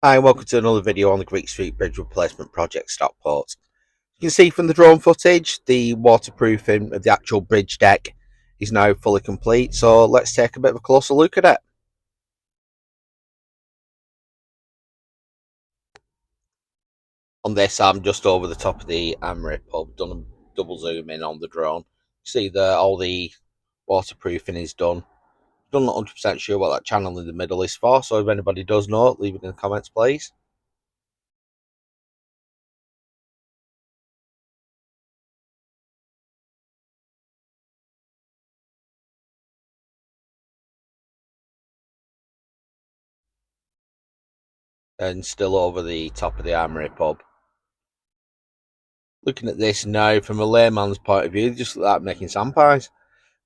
Hi and welcome to another video on the Greek Street Bridge Replacement Project Stockport. You can see from the drone footage the waterproofing of the actual bridge deck is now fully complete, so let's take a bit of a closer look at it. On this I'm just over the top of the Amory pub, done a double zoom in on the drone. See all the waterproofing is done. Still not 100% sure what that channel in the middle is for, so if anybody does know, leave it in the comments please. And still over the top of the Armoury pub. Looking at this now from a layman's point of view, just like making sandpies.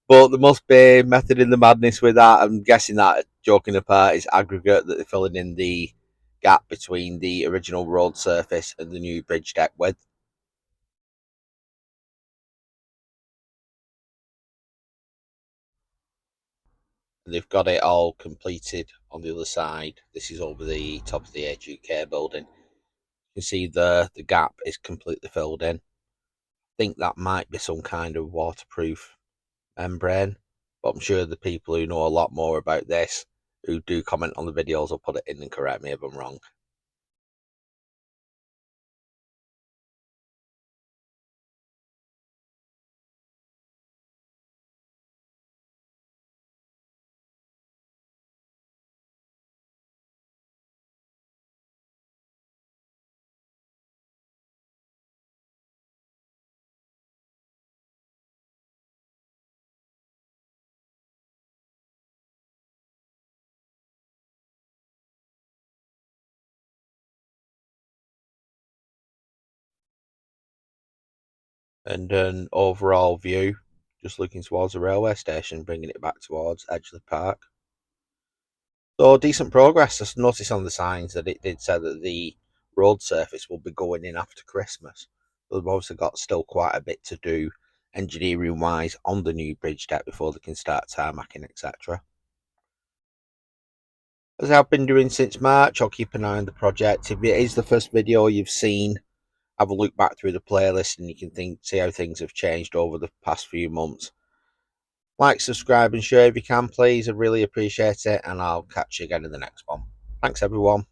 But there must be method in the madness with that. I'm guessing that, joking apart, is aggregate that they're filling in the gap between the original road surface and the new bridge deck width. They've got it all completed on the other side. This is over the top of the HUK building. You can see the gap is completely filled in. I think that might be some kind of waterproof membrane, but I'm sure the people who know a lot more about this, who do comment on the videos, will put it in and correct me if I'm wrong. And an overall view, just looking towards the railway station, bringing it back towards Edgeley Park. So decent progress. I noticed on the signs that it did say that the road surface will be going in after Christmas. But they've obviously got still quite a bit to do engineering wise on the new bridge deck before they can start tarmacking, etc. As I've been doing since March, I'll keep an eye on the project. If it is the first video you've seen, have a look back through the playlist and you can see how things have changed over the past few months. Like, subscribe and share if you can please, I really appreciate it, and I'll catch you again in the next one. Thanks everyone.